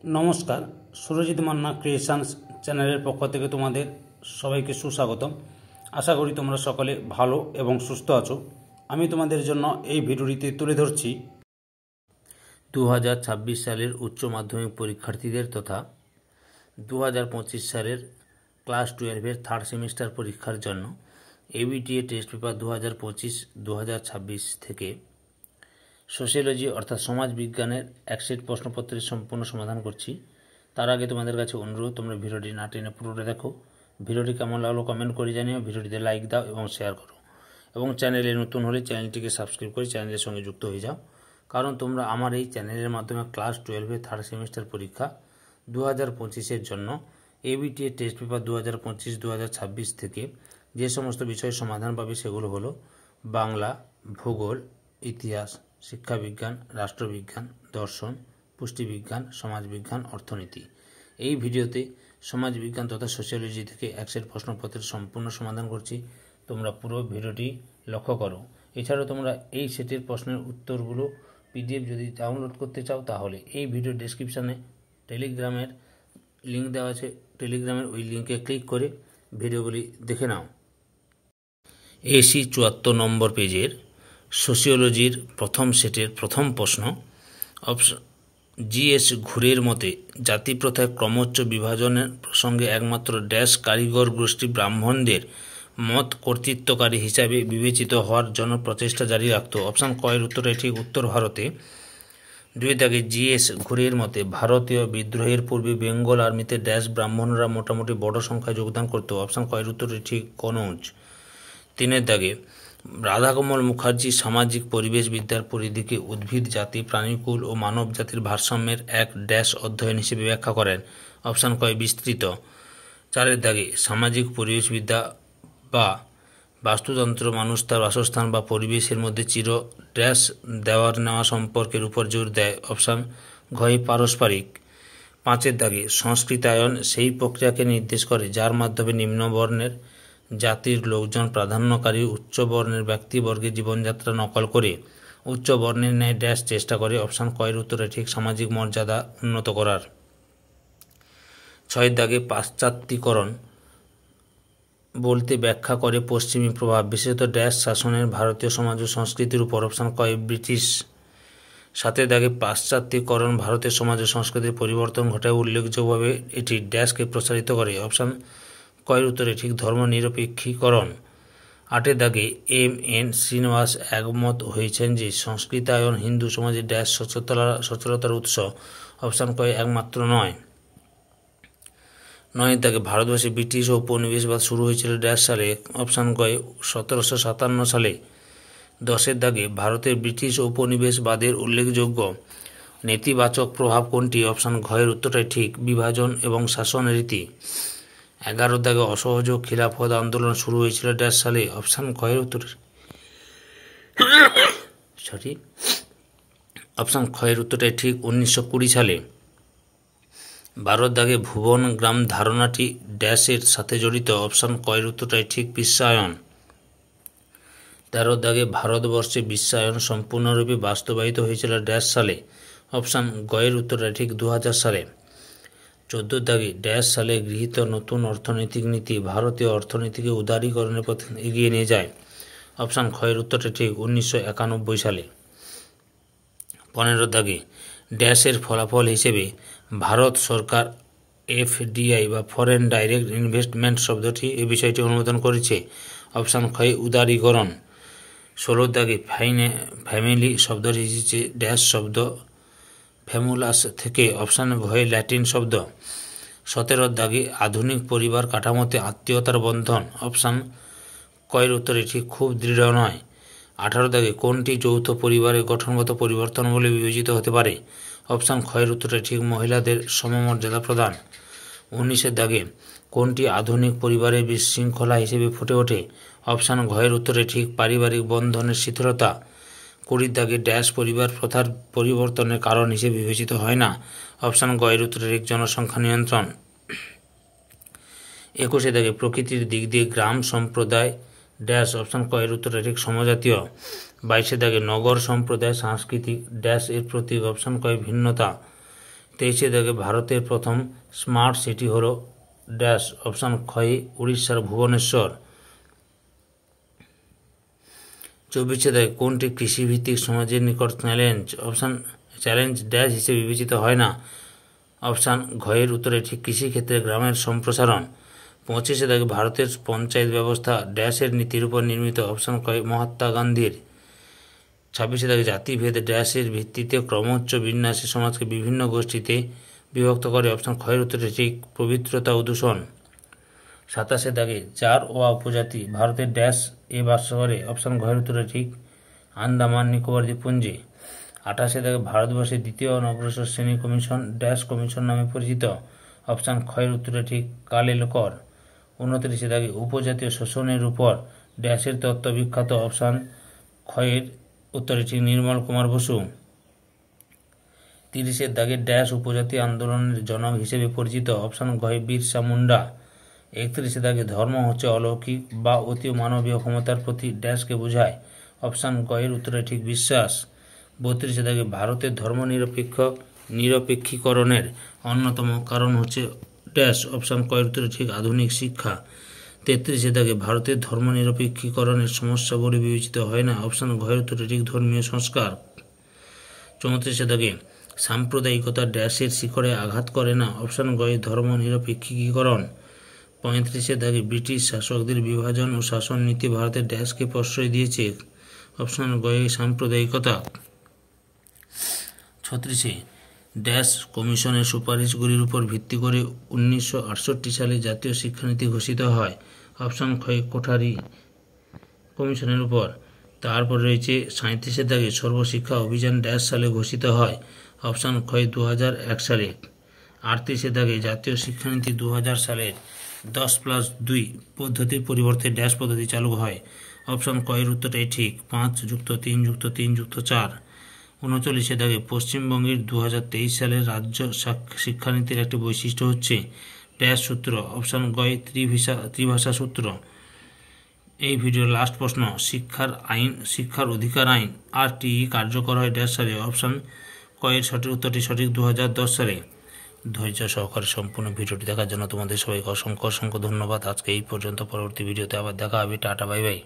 নমস্কার, সুরজিৎ মান্না ক্রিয়েশনস চ্যানেলের পক্ষ থেকে তোমাদের সবাইকে সুস্বাগতম। আশা করি তোমরা সকলে ভালো এবং সুস্থ আছো। আমি তোমাদের জন্য এই ভিডিওটিতে তুলে ধরছি 2026 সালের উচ্চ মাধ্যমিক পরীক্ষার্থীদের তথা 2025 সালের ক্লাস 12-এর থার্ড সেমিস্টার পরীক্ষার জন্য এবিটিএ টেস্ট পেপার 2025-2026 থেকে সোশিওলজি অর্থাৎ সমাজ বিজ্ঞানের এক সেট প্রশ্নপত্রের সম্পূর্ণ সমাধান করছি। তার আগে তোমাদের কাছে অনুরোধ, তোমরা ভিডিওটি না টেনে পুরোটা দেখো। ভিডিওটি কেমন লাগলো কমেন্ট করে জানিও, ভিডিওটিতে লাইক দাও এবং শেয়ার করো, এবং চ্যানেলে নতুন হলে চ্যানেলটিকে সাবস্ক্রাইব করে চ্যানেলের সঙ্গে যুক্ত হয়ে যাও, কারণ তোমরা আমার এই চ্যানেলের মাধ্যমে ক্লাস 12-এর থার্ড সেমিস্টার পরীক্ষা 2025-এর জন্য এবিটিএ টেস্ট পেপার 2025-2026 থেকে যে সমস্ত বিষয়ের সমাধান পাবে সেগুলো হলো বাংলা, ভূগোল, ইতিহাস, শিক্ষাবিজ্ঞান, রাষ্ট্রবিজ্ঞান, দর্শন, পুষ্টিবিজ্ঞান, সমাজবিজ্ঞান, অর্থনীতি। এই ভিডিওতে সমাজবিজ্ঞান তথা সোশিওলজি থেকে এক সেট প্রশ্নপত্রের সম্পূর্ণ সমাধান করছি। তোমরা পুরো ভিডিওটি লক্ষ্য করো। এছাড়াও তোমরা এই সেটের প্রশ্নের উত্তরগুলো পিডিএফ যদি ডাউনলোড করতে চাও তাহলে এই ভিডিও ডেসক্রিপশানে টেলিগ্রামের লিঙ্ক দেওয়া আছে, টেলিগ্রামের ওই লিঙ্কে ক্লিক করে ভিডিওগুলি দেখে নাও। এসি 74 নম্বর পেজের সোশিওলজির প্রথম সেটের প্রথম প্রশ্ন, জিএস ঘুরের মতে জাতিপ্রথায় ক্রমোচ্চ বিভাজনের প্রসঙ্গে একমাত্র ড্যাশ কারিগর গোষ্ঠী ব্রাহ্মণদের মত কর্তৃত্বকারী হিসাবে বিবেচিত হওয়ার জন্য প্রচেষ্টা জারি রাখত। অপশান ক এর উত্তরটা ঠিক। উত্তর ভারতে। দুই দাগে জিএস ঘুরের মতে ভারতীয় বিদ্রোহের পূর্বে বেঙ্গল আর্মিতে ড্যাশ ব্রাহ্মণরা মোটামুটি বড় সংখ্যায় যোগদান করত। অপশান ক এর উত্তরটি ঠিক, কনৌজ। তিনের দাগে রাধাকমল মুখার্জি সামাজিক পরিবেশবিদ্যার পরিধিকে উদ্ভিদ জাতি, প্রাণীকুল ও মানব জাতির ভারসাম্যের এক ড্যাশ অধ্যয়ন হিসেবে ব্যাখ্যা করেন। অপশান ক বিস্তৃত। চারের দাগে সামাজিক পরিবেশবিদ্যা বা বাস্তুতন্ত্র মানুষ তার বাসস্থান বা পরিবেশের মধ্যে চির ড্যাশ দেওয়ার নেওয়া সম্পর্কের উপর জোর দেয়। অপশান ঘয় পারস্পরিক। পাঁচের দাগে সংস্কৃতায়ন সেই প্রক্রিয়াকে নির্দেশ করে যার মাধ্যমে নিম্নবর্ণের জাতির লোকজন প্রাধান্যকারী উচ্চবর্ণের ব্যক্তিবর্গের জীবনযাত্রা নকল করে উচ্চবর্ণের ন্যায় ড্যাশ চেষ্টা করে। অপশান কয়ের উত্তরে ঠিক, সামাজিক মর্যাদা উন্নত করার। ছয়ের দাগে পাশ্চাত্যিকরণ বলতে ব্যাখ্যা করে পশ্চিমী প্রভাব, বিশেষত ড্যাশ শাসনের ভারতীয় সমাজ ও সংস্কৃতির উপর। অপশান কয় ব্রিটিশ। সাতের দাগে পাশ্চাত্যিকরণ ভারতের সমাজ ও সংস্কৃতির পরিবর্তন ঘটায় উল্লেখযোগ্যভাবে এটি ড্যাশকে প্রসারিত করে। অপশান কয়ের উত্তরে ঠিক, ধর্মনিরপেক্ষীকরণ। আটের দাগে এম এন শ্রীনিবাস একমত হয়েছেন যে সংস্কৃতায়ন হিন্দু সমাজে ড্যাশ সচলতার উৎস। অপশান কয় একমাত্র নয়। নয়ের দাগে ভারতবর্ষে ব্রিটিশ ও উপনিবেশবাদ শুরু হয়েছিল ড্যাশ সালে। অপশান কয় 1757 সালে। দশের দাগে ভারতের ব্রিটিশ ও উপনিবেশবাদের উল্লেখযোগ্য নেতিবাচক প্রভাব কোনটি? অপশান ঘয়ের উত্তরটাই ঠিক, বিভাজন এবং শাসন রীতি। 11 দাগে অসহযোগ খিলাফত আন্দোলন শুরু হয়েছিল ড্যাশ সালে। অপশান ঘয়ের উত্তর অপশান খয়ের উত্তরটাই ঠিক, 1920 সালে। 12 দাগে ভুবন গ্রাম ধারণাটি ড্যাশের সাথে জড়িত। অপশান কয়ের উত্তরটাই ঠিক, বিশ্বায়ন। 13 দাগে ভারতবর্ষে বিশ্বায়ন সম্পূর্ণরূপে বাস্তবায়িত হয়েছিল ড্যাশ সালে। অপশান গয়ের উত্তরটাই ঠিক, 2000 সালে। 14 দাগে ড্যাশ সালে গৃহীত নতুন অর্থনৈতিক নীতি ভারতীয় অর্থনীতিকে উদারীকরণের পথে এগিয়ে নিয়ে যায়। অপশান খয়ের উত্তরটা ঠিক, 1991 সালে। 15 দাগে ড্যাশের ফলাফল হিসেবে ভারত সরকার এফডিআই বা ফরেন ডাইরেক্ট ইনভেস্টমেন্ট শব্দটি এই বিষয়টি অনুমোদন করেছে। অপশান খয় উদারীকরণ। 16 দাগে ফ্যামিলি শব্দটি এসেছে ড্যাশ শব্দ ফ্যামুলাস থেকে। অপশান ঘয়ে ল্যাটিন শব্দ। 17 দাগে আধুনিক পরিবার কাঠামোতে আত্মীয়তার বন্ধন। অপশান কয়ের উত্তরে ঠিক, খুব দৃঢ় নয়। 18 দাগে কোনটি যৌথ পরিবারের গঠনগত পরিবর্তন বলে বিবেচিত হতে পারে? অপশান খয়ের উত্তরে ঠিক, মহিলাদের সমমর্যাদা প্রদান। 19 দাগে কোনটি আধুনিক পরিবারের বিশৃঙ্খলা হিসেবে ফুটে ওঠে? অপশান ঘয়ের উত্তরে ঠিক, পারিবারিক বন্ধনের শিথিলতা। 20 দাগে ড্যাশ পরিবার প্রথার পরিবর্তনের কারণ হিসেবে বিবেচিত হয় না। অপশান গয়ের উত্তরে ঠিক, জনসংখ্যা নিয়ন্ত্রণ। 21 দাগে প্রকৃতির দিক দিয়ে গ্রাম সম্প্রদায় ড্যাশ। অপশান কয়ের উত্তরে ঠিক, সমজাতীয়। 22 দাগে নগর সম্প্রদায় সাংস্কৃতিক ড্যাশ এর প্রতীক। অপশান কয় ভিন্নতা। 23 দাগে ভারতের প্রথম স্মার্ট সিটি হল ড্যাশ অপশান ক্ষয়ে উড়িষ্যার ভুবনেশ্বর। 24 দাগে কোনটি কৃষিভিত্তিক সমাজের নিকট চ্যালেঞ্জ ড্যাশ হিসেবে বিবেচিত হয় না? অপশান ঘয়ের উত্তরে ঠিক কৃষিক্ষেত্রে গ্রামের সম্প্রসারণ। 25 দাগে ভারতের পঞ্চায়েত ব্যবস্থা ড্যাশের নীতির উপর নির্মিত? অপশান কয় মহাত্মা গান্ধীর। 26 দাগে জাতিভেদ ড্যাশের ভিত্তিতে ক্রমোচ্চ বিন্যাসে সমাজকে বিভিন্ন গোষ্ঠীতে বিভক্ত করে? অপশান ক্ষয়ের উত্তরে ঠিক পবিত্রতা ও দূষণ। 27 দাগে জার ও উপজাতি ভারতের ড্যাশ এ বাস করে? অপশান ঘয়ের উত্তরে ঠিক আন্দামান নিকোবর দ্বীপপুঞ্জে। 28 দাগে ভারতবর্ষের দ্বিতীয় অনগ্রসর শ্রেণী কমিশন ড্যাশ কমিশন নামে পরিচিত? অপশান ক্ষয়ের উত্তরে ঠিক কালেলকর। 29 দাগে উপজাতীয় শোষণের উপর ড্যাশের তত্ত্ব বিখ্যাত? অপশান ক্ষয়ের উত্তরে ঠিক নির্মল কুমার বসু। 30 দাগে ড্যাশ উপজাতি আন্দোলনের জনক হিসেবে পরিচিত? অপশান ঘয় বিরসা মুন্ডা। 31 দাগে ধর্ম হচ্ছে অলৌকিক বা অতি মানবীয় ক্ষমতার প্রতি ড্যাশকে বোঝায়? অপশান গয়ের উত্তরে ঠিক বিশ্বাস। 32 দাগে ভারতের নিরপেক্ষীকরণের অন্যতম কারণ হচ্ছে ড্যাশ? অপশান কয়ের উত্তরে ঠিক আধুনিক শিক্ষা। 33 দাগে ভারতের ধর্মনিরপেক্ষীকরণের সমস্যা বলে বিবেচিত হয় না? অপশান ঘয়ের উত্তরে ঠিক ধর্মীয় সংস্কার। 34 দাগে সাম্প্রদায়িকতা ড্যাশের শিখরে আঘাত করে না? অপশান গয়ে ধর্মনিরপেক্ষীকরণ। 35 দাগে ব্রিটিশ শাসকদের বিভাজন ও শাসন নীতি ভারতের ড্যাশকে প্রশ্রয় দিয়েছে? অপশান গয়ে সাম্প্রদায়িকতা। 36 ড্যাশ কমিশনের সুপারিশগুলির উপর ভিত্তি করে 1968 সালে জাতীয় শিক্ষানীতি ঘোষিত হয়? অপশান ক্ষয় কোঠারি কমিশনের উপর। তারপর রয়েছে 37 দাগে সর্বশিক্ষা অভিযান ড্যাশ সালে ঘোষিত হয়? অপশান ক্ষয় 2001 সালে। 38 দাগে জাতীয় শিক্ষানীতি 2000 সালের 10+2 পদ্ধতির পরিবর্তে ড্যাশ পদ্ধতি চালু হয়? অপশান কয়ের উত্তরটাই ঠিক 5+3+3+4। 39 দাগে পশ্চিমবঙ্গের 2023 সালের রাজ্য শিক্ষানীতির একটি বৈশিষ্ট্য হচ্ছে ড্যাশ সূত্র? অপশান গয় ত্রিভাষা সূত্র। এই ভিডিওর লাস্ট প্রশ্ন, শিক্ষার অধিকার আইন RTE কার্যকর হয় ড্যাশ সালে? অপশান কয়ের সঠিক উত্তরটি সঠিক 2010 সালে। ধৈর্য সহকারে সম্পূর্ণ ভিডিওটি দেখার জন্য তোমাদের সবাইকে অসংখ্য ধন্যবাদ। আজকে এই পর্যন্ত, পরবর্তী ভিডিওতে আবার দেখা হবে। Tata, bye bye.